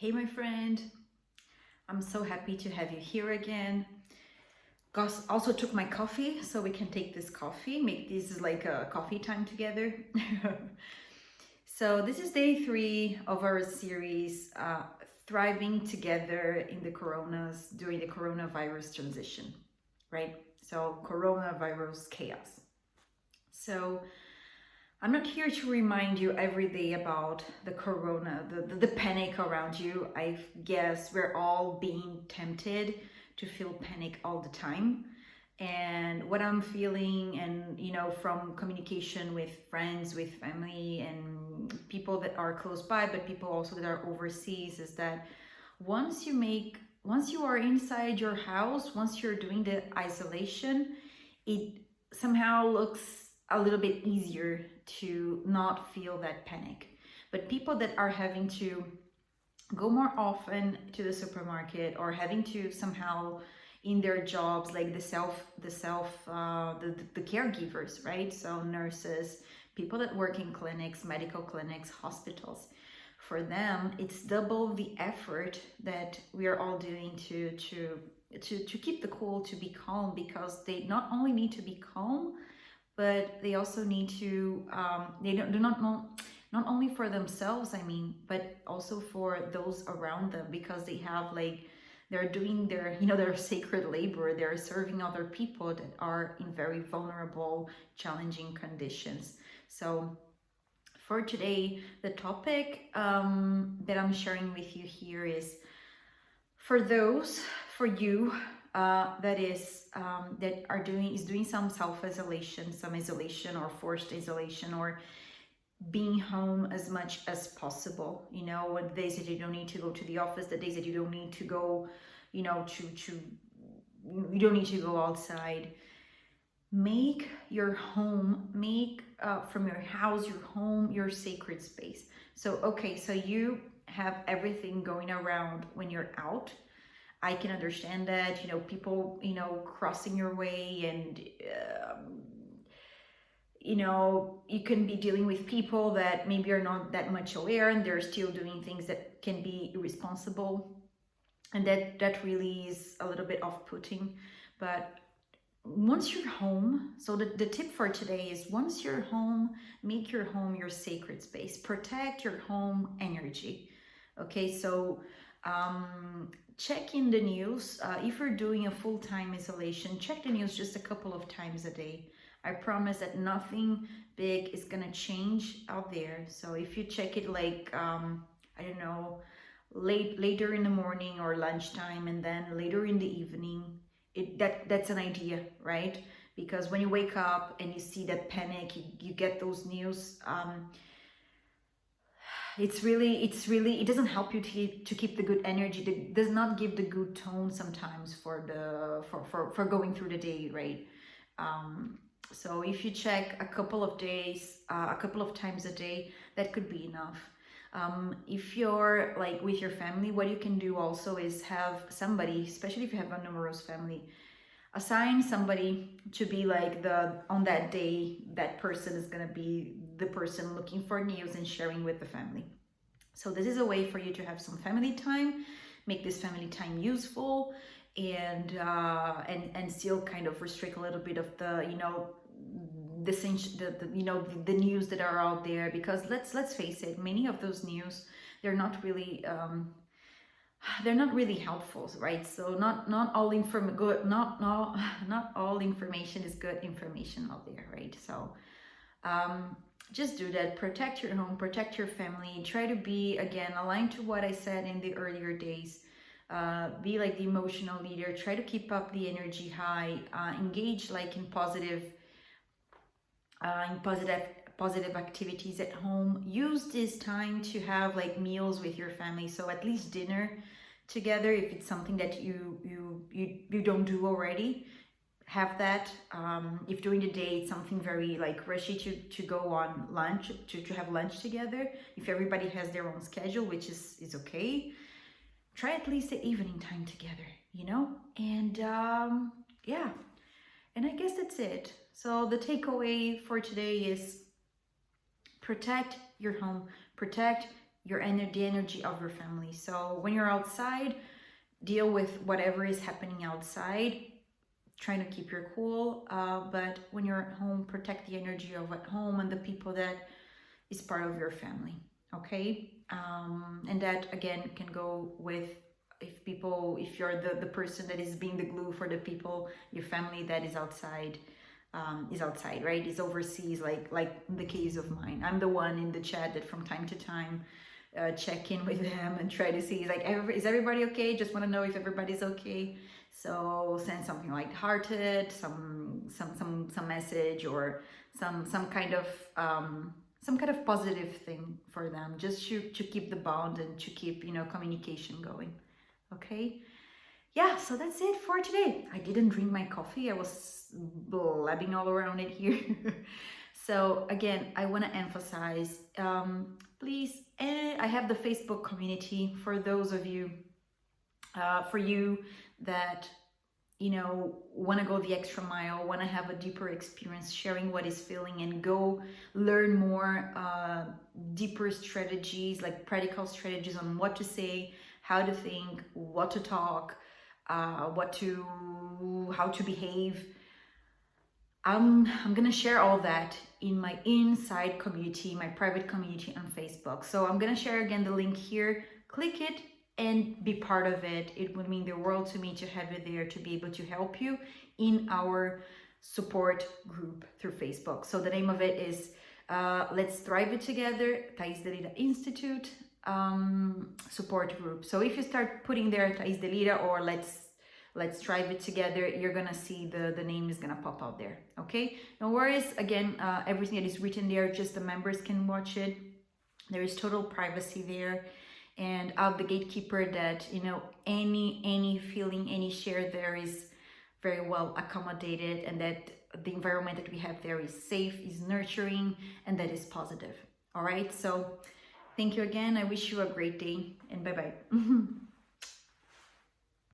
Hey, my friend, I'm so happy to have you here again. Gus also took my coffee, so we can take this coffee, make this like a coffee time together. So, this is day 3 of our series, Thriving Together in the Coronas during the coronavirus transition, right? So, coronavirus chaos. So, I'm not here to remind you every day about the corona, the panic around you. I guess we're all being tempted to feel panic all the time. And what I'm feeling, and from communication with friends, with family, and people that are close by, but people also that are overseas, is that once you are inside your house, once you're doing the isolation, it somehow looks a little bit easier to not feel that panic. But people that are having to go more often to the supermarket, or having to somehow in their jobs, like the caregivers, right? So nurses, people that work in clinics, medical clinics, hospitals, for them it's double the effort that we are all doing to keep the cool, to be calm, because they not only need to be calm, but they also need to they don't do not know, not only for themselves, I mean, but also for those around them, because they have like, they're doing their their sacred labor. They're serving other people that are in very vulnerable, challenging conditions. So for today, the topic that I'm sharing with you here is for you that are doing some self-isolation, some isolation or forced isolation, or being home as much as possible. The days that you don't need to go to the office, the days that you don't need to go, to you don't need to go outside. Make your home, make from your house, your home, your sacred space. So okay, so you have everything going around when you're out. I can understand that, people, crossing your way, and you can be dealing with people that maybe are not that much aware, and they're still doing things that can be irresponsible, and that really is a little bit off-putting. But once you're home, so the tip for today is, once you're home, make your home your sacred space. Protect your home energy. Okay, so check in the news. If you're doing a full-time isolation, check the news just a couple of times a day. I promise that nothing big is gonna change out there. So if you check it like I don't know, later in the morning or lunchtime, and then later in the evening, that's an idea, right? Because when you wake up and you see that panic, you get those news. It's really, it doesn't help you to keep the good energy. It does not give the good tone sometimes for going through the day, right? So if you check a couple of days, a couple of times a day, that could be enough. If you're like with your family, what you can do also is have somebody, especially if you have a numerous family, assign somebody to be like on that day, that person is going to be the person looking for news and sharing with the family. So this is a way for you to have some family time, make this family time useful, and still kind of restrict a little bit of the the news that are out there. Because let's face it, many of those news, they're not really helpful, right? So not all not all information is good information out there, right? So just do that. Protect your home, protect your family. Try to be, again, aligned to what I said in the earlier days. Be like the emotional leader. Try to keep up the energy high. Engage like in positive activities at home. Use this time to have like meals with your family. So at least dinner together, if it's something that you don't do already, have that. If during the day it's something very like rushy to go on lunch, to have lunch together, if everybody has their own schedule, which is okay, try at least the evening time together, and yeah, and I guess that's it. So the takeaway for today is, protect your home, protect the energy of your family. So when you're outside, deal with whatever is happening outside, trying to keep your cool, but when you're at home, protect the energy of at home and the people that is part of your family. Okay, and that again can go with if you're the person that is being the glue for the people, your family that is outside, right, is overseas, like in the case of mine. I'm the one in the chat that from time to time check in with them and try to see like is everybody okay, just want to know if everybody's okay. So send something light-hearted, some message, or some kind of positive thing for them, just to keep the bond and to keep communication going. Okay, yeah, so that's it for today. I didn't drink my coffee, I was blabbing all around it here. So again, I want to emphasize, please, I have the Facebook community for those of you, for you that want to go the extra mile, want to have a deeper experience sharing what is feeling, and go learn more deeper strategies, like practical strategies on what to say, how to think, what to talk, how to behave. I'm gonna share all that in my inside community, my private community on Facebook. So I'm gonna share again the link here. Click it and be part of it. It would mean the world to me to have you there, to be able to help you in our support group through Facebook. So the name of it is Let's Thrive It Together, Thaís Delida Institute support group. So if you start putting there Thaís Delida or Let's Thrive It Together, you're gonna see the name is gonna pop out there. Okay, no worries. Again, everything that is written there, just the members can watch it. There is total privacy there, and I'm the gatekeeper that any feeling, any share there is very well accommodated, and that the environment that we have there is safe, is nurturing, and that is positive. All right, so thank you again. I wish you a great day, and bye bye.